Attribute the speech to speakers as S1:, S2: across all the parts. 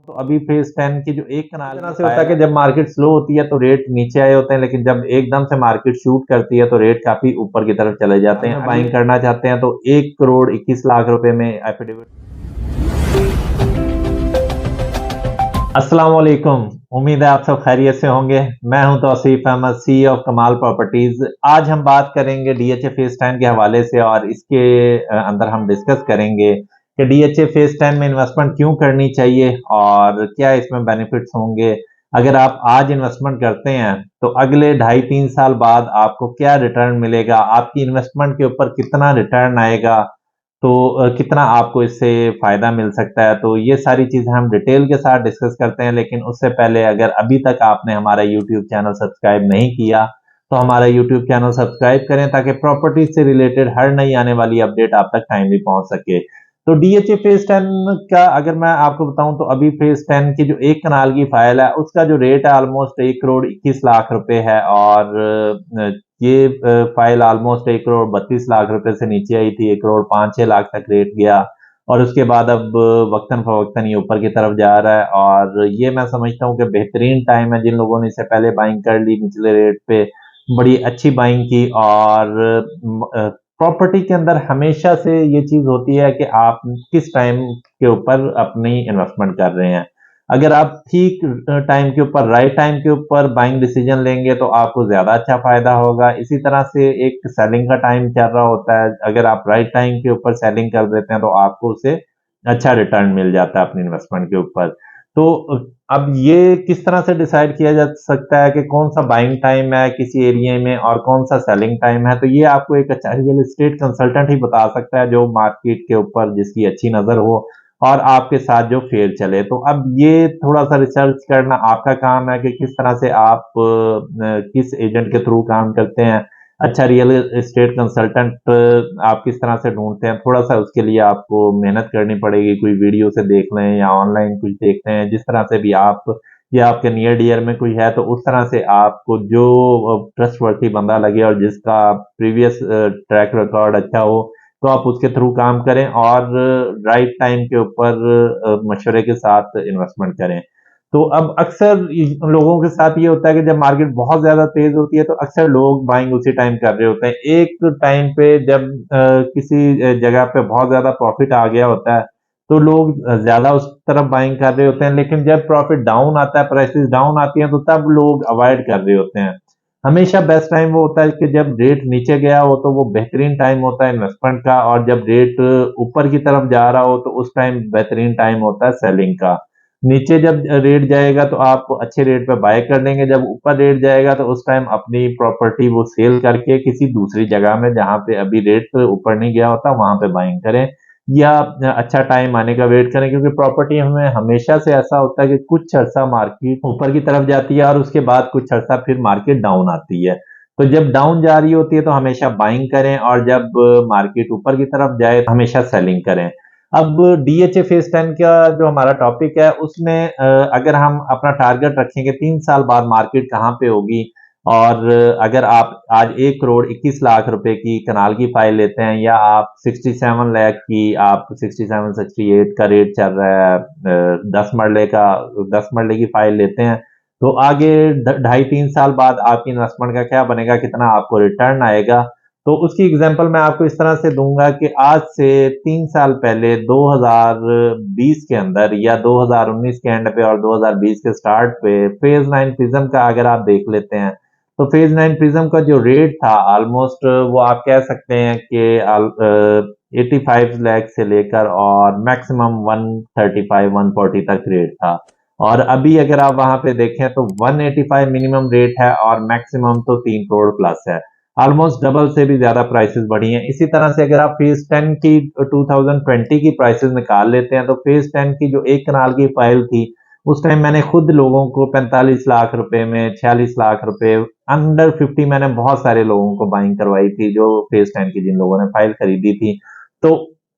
S1: तो अभी फेज 10 की जो एक कनाल से होता है कि जब मार्केट स्लो होती है तो रेट नीचे आए होते हैं, लेकिन जब एकदम से मार्केट शूट करती है तो रेट काफी ऊपर की तरफ चले जाते हैं। बाइंग करना चाहते हैं तो 1 करोड़ 21 लाख रुपए में एफिडेविट। अस्सलाम वालेकुम। उम्मीद है आप सब खैरियत से होंगे। मैं हूं तौसीफ अहमद, सी ऑफ कमाल प्रॉपर्टीज। आज हम बात करेंगे डीएचए फेज 10 के हवाले से और इसके अंदर हम डिस्कस करेंगे कि डीएचए फेज 10 में इन्वेस्टमेंट क्यों करनी चाहिए और क्या इसमें बेनिफिट्स होंगे। अगर आप आज इन्वेस्टमेंट करते हैं तो अगले 2.5-3 साल बाद आपको क्या रिटर्न मिलेगा, आपकी इन्वेस्टमेंट के ऊपर कितना रिटर्न आएगा, तो कितना आपको इससे फायदा मिल सकता है। तो ये सारी चीजें हम डिटेल के साथ डिस्कस करते हैं, लेकिन उससे पहले अगर अभी तक आपने हमारा यूट्यूब चैनल सब्सक्राइब नहीं किया तो हमारा यूट्यूब चैनल सब्सक्राइब करें ताकि प्रॉपर्टी से रिलेटेड हर नई आने वाली अपडेट आप तक टाइमली पहुंच सके। तो डीएचए फेज 10 का अगर मैं आपको बताऊं तो अभी फेज 10 की जो एक कनाल की फाइल है उसका जो रेट है ऑलमोस्ट 1 करोड़ 21 लाख रुपए है, और ये फाइल ऑलमोस्ट 1 करोड़ 32 लाख रुपए से नीचे आई थी, 1 करोड़ 5-6 लाख तक रेट गया, और उसके बाद अब वक्तन फवक्तन ये ऊपर की तरफ जा रहा है। और ये मैं समझता हूँ कि बेहतरीन टाइम है जिन लोगों ने इससे पहले बाइंग कर ली निचले रेट पे, बड़ी अच्छी बाइंग की। और प्रॉपर्टी के अंदर हमेशा से ये चीज होती है कि आप किस टाइम के ऊपर अपनी इन्वेस्टमेंट कर रहे हैं। अगर आप ठीक टाइम के ऊपर, राइट टाइम के ऊपर बाइंग डिसीजन लेंगे तो आपको ज्यादा अच्छा फायदा होगा। इसी तरह से एक सेलिंग का टाइम चल रहा होता है, अगर आप राइट टाइम के ऊपर सेलिंग कर देते हैं तो आपको उससे अच्छा रिटर्न मिल जाता है अपनी इन्वेस्टमेंट के ऊपर। तो अब ये किस तरह से डिसाइड किया जा सकता है कि कौन सा बाइंग टाइम है किसी एरिया में और कौन सा सेलिंग टाइम है, तो ये आपको एक अच्छा रियल एस्टेट कंसल्टेंट ही बता सकता है जो मार्केट के ऊपर जिसकी अच्छी नजर हो और आपके साथ जो फेयर चले। तो अब ये थोड़ा सा रिसर्च करना आपका काम है कि किस तरह से आप किस एजेंट के थ्रू काम करते हैं। अच्छा रियल एस्टेट कंसल्टेंट आप किस तरह से ढूंढते हैं, थोड़ा सा उसके लिए आपको मेहनत करनी पड़ेगी। कोई वीडियो से देख लें या ऑनलाइन कुछ देखते हैं, जिस तरह से भी आप, या आपके नियर डियर में कोई है तो उस तरह से आपको जो ट्रस्टवर्थी बंदा लगे और जिसका प्रीवियस ट्रैक रिकॉर्ड अच्छा हो तो आप उसके थ्रू काम करें और राइट टाइम के ऊपर मशवरे के साथ इन्वेस्टमेंट करें। तो अब अक्सर लोगों के साथ ये होता है कि जब मार्केट बहुत ज्यादा तेज होती है तो अक्सर लोग बाइंग उसी टाइम कर रहे होते हैं। एक टाइम पे जब किसी जगह पे बहुत ज्यादा प्रॉफिट आ गया होता है तो लोग ज्यादा उस तरफ बाइंग कर रहे होते हैं, लेकिन जब प्रॉफिट डाउन आता है, प्राइसेस डाउन आती हैं, तो तब लोग अवॉइड कर रहे होते हैं। हमेशा बेस्ट टाइम वो होता है कि जब रेट नीचे गया हो तो वो बेहतरीन टाइम होता है इन्वेस्टमेंट का, और जब रेट ऊपर की तरफ जा रहा हो तो उस टाइम बेहतरीन टाइम होता है सेलिंग का। नीचे जब रेट जाएगा तो आप अच्छे रेट पे बाय कर लेंगे, जब ऊपर रेट जाएगा तो उस टाइम अपनी प्रॉपर्टी वो सेल करके किसी दूसरी जगह में जहां पे अभी रेट ऊपर नहीं गया होता वहां पे बाइंग करें, या अच्छा टाइम आने का वेट करें। क्योंकि प्रॉपर्टी हमें हमेशा से ऐसा होता है कि कुछ अर्सा मार्केट ऊपर की तरफ जाती है और उसके बाद कुछ अर्सा फिर मार्केट डाउन आती है। तो जब डाउन जा रही होती है तो हमेशा बाइंग करें, और जब मार्केट ऊपर की तरफ जाए तो हमेशा सेलिंग करें। अब डीएचए फेज 10 का जो हमारा टॉपिक है उसमें अगर हम अपना टारगेट रखेंगे 3 साल बाद मार्केट कहाँ पे होगी, और अगर आप आज 1 करोड़ 21 लाख रुपए की कनाल की फाइल लेते हैं, या आप 67 लाख की, आप 67-68 का रेट चल रहा है 10 मरले की फाइल लेते हैं, तो आगे 2.5-3 साल बाद आपकी इन्वेस्टमेंट का क्या बनेगा, कितना आपको रिटर्न आएगा। तो उसकी एग्जांपल मैं आपको इस तरह से दूंगा कि आज से 3 साल पहले 2020 के अंदर या 2019 के एंड पे और 2020 के स्टार्ट पे फेज 9 प्रिज्म का अगर आप देख लेते हैं तो फेज 9 प्रिज्म का जो रेट था ऑलमोस्ट वो आप कह सकते हैं कि 85 लाख से लेकर और मैक्सिमम 135-140 तक रेट था। और अभी अगर आप वहां पे देखें तो 185 मिनिमम रेट है और मैक्सिमम तो 3 करोड़ प्लस है। ऑलमोस्ट डबल से भी ज्यादा प्राइसेस बढ़ी हैं। इसी तरह से अगर आप फेज 10 की 2020 की प्राइसेस निकाल लेते हैं तो फेज 10 की जो एक कनाल की फाइल थी उस टाइम मैंने खुद लोगों को 45 लाख रुपए में, 46 लाख रुपए, अंडर 50 मैंने बहुत सारे लोगों को बाइंग करवाई थी जो फेज 10 की जिन लोगों ने फाइल खरीदी थी। तो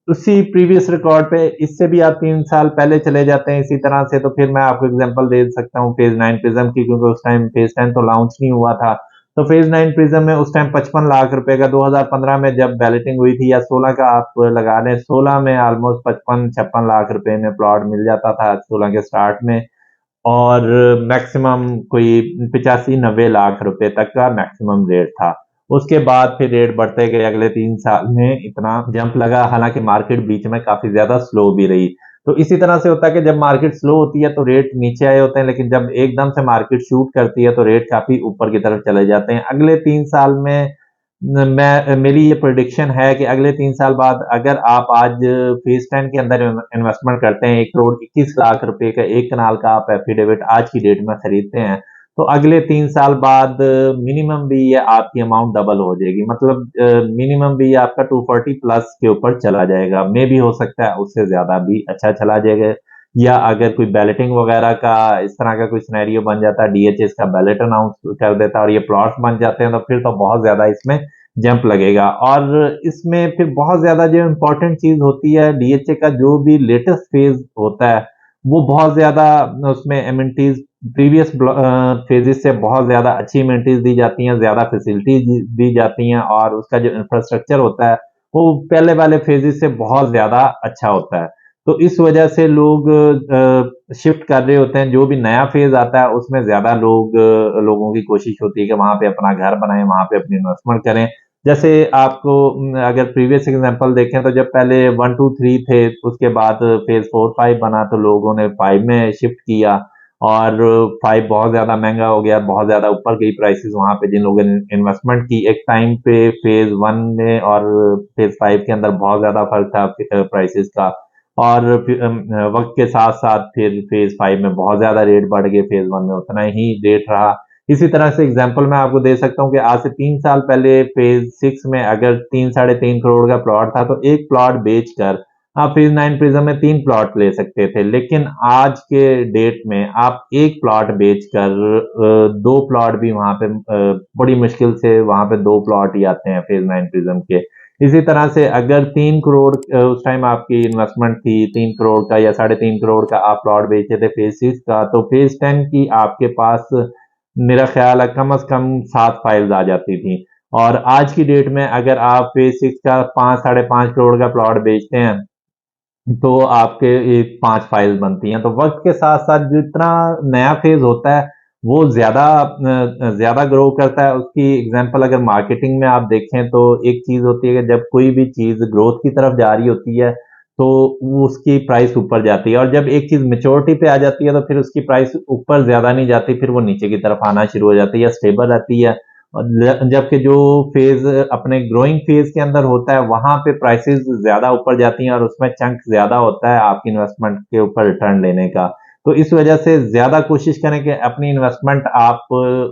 S1: उसी प्रीवियस रिकॉर्ड पे इससे भी आप 3 साल पहले चले जाते हैं इसी तरह से, तो फिर मैं आपको एग्जांपल दे सकता हूँ फेज 9 प्रिज्म की, क्योंकि उस टाइम फेज 10 तो लॉन्च नहीं हुआ था। तो फेज 9 प्रिज्म में उस टाइम 55 लाख रुपए का 2015 में जब बैलेटिंग हुई थी, या 16 का आप लगा लें, 16 में ऑलमोस्ट 55-56 लाख रुपए में प्लॉट मिल जाता था 16 के स्टार्ट में, और मैक्सिमम कोई 85-90 लाख रुपए तक का मैक्सिमम रेट था। उसके बाद फिर रेट बढ़ते गए, अगले 3 साल में इतना जंप लगा, हालांकि मार्केट बीच में काफी ज्यादा स्लो भी रही। तो इसी तरह से होता है कि जब मार्केट स्लो होती है तो रेट नीचे आए होते हैं, लेकिन जब एकदम से मार्केट शूट करती है तो रेट काफी ऊपर की तरफ चले जाते हैं। अगले 3 साल में मेरी ये प्रिडिक्शन है कि अगले 3 साल बाद अगर आप आज फेज 10 के अंदर इन्वेस्टमेंट करते हैं, 1 करोड़ 21 लाख रुपए का एक कनाल का आप एफिडेविट आज की डेट में खरीदते हैं, तो अगले 3 साल बाद मिनिमम भी ये आपकी अमाउंट डबल हो जाएगी। मतलब मिनिमम भी आपका 240 प्लस के ऊपर चला जाएगा, मे भी हो सकता है उससे ज्यादा भी अच्छा चला जाएगा। या अगर कोई बैलेटिंग वगैरह का इस तरह का कोई सिनेरियो बन जाता है, डीएचए इसका बैलेट अनाउंस कर देता है और ये प्लॉट्स बन जाते हैं, तो फिर तो बहुत ज्यादा इसमें जंप लगेगा। और इसमें फिर बहुत ज्यादा जो इम्पोर्टेंट चीज होती है, डीएचए का जो भी लेटेस्ट फेज होता है वो बहुत ज्यादा उसमें एमिनिटीज प्रीवियस फेजेस से बहुत ज्यादा अच्छी एमिनिटीज दी जाती हैं, ज्यादा फैसिलिटीज दी जाती हैं, और उसका जो इंफ्रास्ट्रक्चर होता है वो पहले वाले फेजेस से बहुत ज्यादा अच्छा होता है। तो इस वजह से लोग शिफ्ट कर रहे होते हैं, जो भी नया फेज आता है उसमें ज्यादा लोगों की कोशिश होती है कि वहां पे अपना घर बनाएं, वहां पे अपनी इन्वेस्टमेंट करें। जैसे आपको अगर प्रीवियस एग्जांपल देखें तो जब पहले 1 2 3 थे, उसके बाद फेज 4 5 बना तो लोगों ने 5 में शिफ्ट किया, और 5 बहुत ज्यादा महंगा हो गया, बहुत ज्यादा ऊपर गई प्राइसेस वहां पे जिन लोगों ने इन्वेस्टमेंट की। एक टाइम पे फेज 1 में और फेज 5 के अंदर बहुत ज्यादा फर्क था प्राइसेस का, और वक्त के साथ साथ फिर फेज 5 में बहुत ज्यादा रेट बढ़ गए, फेज 1 में उतना ही रेट रहा। इसी तरह से एग्जांपल मैं आपको दे सकता हूं कि आज से 3 साल पहले फेज 6 में अगर 3-3.5 करोड़ का प्लॉट था, तो एक प्लॉट बेचकर आप फेज 9 प्रिज्म में 3 प्लॉट ले सकते थे। लेकिन आज के डेट में आप एक प्लॉट बेचकर 2 प्लॉट भी वहां पे बड़ी मुश्किल से वहां पे 2 प्लॉट ही आते हैं फेज 9 प्रिज्म के। इसी तरह से अगर 3 करोड़ उस टाइम आपकी इन्वेस्टमेंट थी, 3 करोड़ का या 3.5 करोड़ का आप प्लॉट बेचे थे फेज 6 का, तो फेज 10 की आपके पास मेरा ख्याल है कम से कम 7 फाइल्स आ जाती थी। और आज की डेट में अगर आप फेज 6 का 5-5.5 करोड़ का प्लॉट बेचते हैं, तो आपके एक 5 फाइल बनती हैं। तो वक्त के साथ साथ जितना नया फेज होता है वो ज्यादा ग्रो करता है। उसकी एग्जांपल अगर मार्केटिंग में आप देखें तो एक चीज होती है कि जब कोई भी चीज ग्रोथ की तरफ जा रही होती है तो उसकी प्राइस ऊपर जाती है, और जब एक चीज मेच्योरिटी पे आ जाती है तो फिर उसकी प्राइस ऊपर ज्यादा नहीं जाती, फिर वो नीचे की तरफ आना शुरू हो जाती है या स्टेबल रहती है। जबकि जो फेज अपने ग्रोइंग फेज के अंदर होता है वहां पे प्राइसेस ज्यादा ऊपर जाती हैं और उसमें चंक ज्यादा होता है आपकी इन्वेस्टमेंट के ऊपर रिटर्न लेने का। तो इस वजह से ज्यादा कोशिश करें कि अपनी इन्वेस्टमेंट आप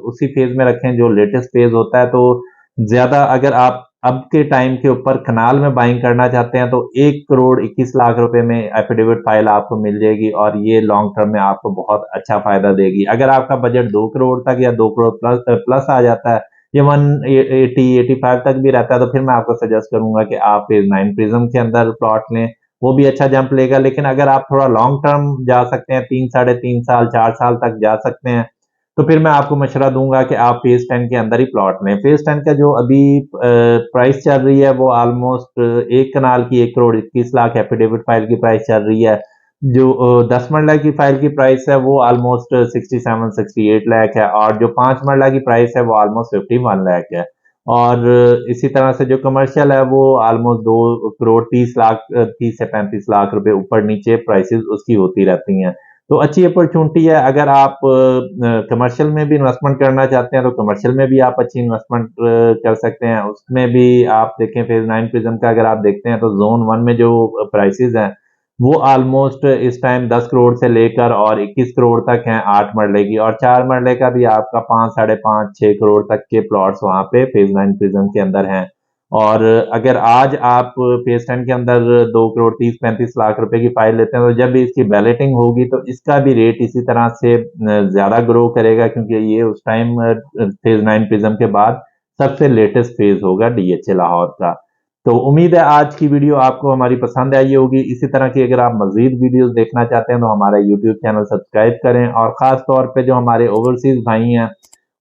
S1: उसी फेज में रखें जो लेटेस्ट फेज होता है। तो ज्यादा अगर आप अब के टाइम के ऊपर कनाल में बाइंग करना चाहते हैं तो 1 करोड़ 21 लाख रुपए में एफिडेविट फाइल आपको मिल जाएगी, और ये लॉन्ग टर्म में आपको बहुत अच्छा फायदा देगी। अगर आपका बजट 2 करोड़ तक या 2 करोड़ प्लस आ जाता है, ये 180-85 तक भी रहता है, तो फिर मैं आपको सजेस्ट करूंगा कि आप फेज 9 प्रिज्म के अंदर प्लॉट लें, वो भी अच्छा जंप लेगा। लेकिन अगर आप थोड़ा लॉन्ग टर्म जा सकते हैं, 3-3.5 साल 4 साल तक जा सकते हैं, तो फिर मैं आपको मशवरा दूंगा कि आप फेज 10 के अंदर ही प्लॉट लें। फेज 10 का जो अभी प्राइस चल रही है वो ऑलमोस्ट एक कनाल की 1 करोड़ 21 लाख एफिडेविट फाइल की प्राइस चल रही है। जो 10 मरला की फाइल की प्राइस है वो ऑलमोस्ट 67-68 लाख है, और जो 5 मरला की प्राइस है वो ऑलमोस्ट 51 लाख है। और इसी तरह से जो कमर्शियल है वो ऑलमोस्ट 2 करोड़ 30 लाख 30 से 35 लाख रुपए ऊपर नीचे प्राइसेस उसकी होती रहती हैं। तो अच्छी अपॉर्चुनिटी है। अगर आप कमर्शियल में भी इन्वेस्टमेंट करना चाहते हैं तो कमर्शियल में भी आप अच्छी इन्वेस्टमेंट कर सकते हैं। उसमें भी आप देखें फेज 9 प्रिज्म का अगर आप देखते हैं तो जोन 1 में जो प्राइसेस हैं वो ऑलमोस्ट इस टाइम 10 करोड़ से लेकर और 21 करोड़ तक हैं 8 मरले की, और 4 मरले का भी आपका 5-5.5-6 करोड़ तक के प्लॉट्स वहां पे फेज 9 प्रिज्म के अंदर हैं। और अगर आज आप फेज 10 के अंदर 2 करोड़ 30-35 लाख रुपए की फाइल लेते हैं, तो जब भी इसकी बैलेटिंग होगी तो इसका भी रेट इसी तरह से ज्यादा ग्रो करेगा, क्योंकि ये उस टाइम फेज 9 प्रिज्म के बाद सबसे लेटेस्ट फेज होगा डीएचए लाहौर का। तो उम्मीद है आज की वीडियो आपको हमारी पसंद आई होगी। इसी तरह की अगर आप मजीद वीडियोस देखना चाहते हैं तो हमारा यूट्यूब चैनल सब्सक्राइब करें, और खास तौर पे जो हमारे ओवरसीज भाई हैं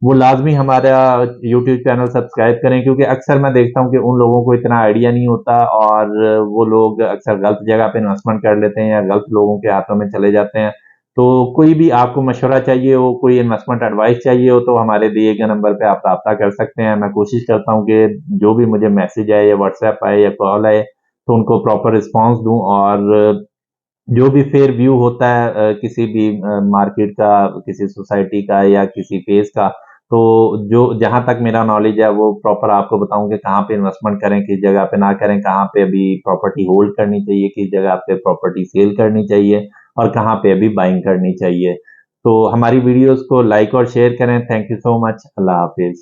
S1: वो लाजमी हमारा यूट्यूब चैनल सब्सक्राइब करें, क्योंकि अक्सर मैं देखता हूँ कि उन लोगों को इतना आइडिया नहीं होता और वो लोग अक्सर गलत जगह पे इन्वेस्टमेंट कर लेते हैं या गलत लोगों के हाथों में चले जाते हैं। तो कोई भी आपको मशवरा चाहिए हो, कोई इन्वेस्टमेंट एडवाइस चाहिए हो, तो हमारे दिए गए नंबर पे आप राब्ता कर सकते हैं। मैं कोशिश करता हूँ कि जो भी मुझे मैसेज आए या व्हाट्सएप आए या कॉल आए, तो उनको प्रॉपर रिस्पॉन्स दूँ और जो भी फेयर व्यू होता है किसी भी मार्केट का, किसी सोसाइटी का या किसी फेज का, तो जो जहाँ तक मेरा नॉलेज है वो प्रॉपर आपको बताऊँ कि कहाँ पे इन्वेस्टमेंट करें, किस जगह पे ना करें, कहाँ पे अभी प्रॉपर्टी होल्ड करनी चाहिए, किस जगह पे प्रॉपर्टी सेल करनी चाहिए और कहाँ पे अभी बाइंग करनी चाहिए। तो हमारी वीडियोस को लाइक और शेयर करें। Thank you so much. अल्लाह हाफिज़।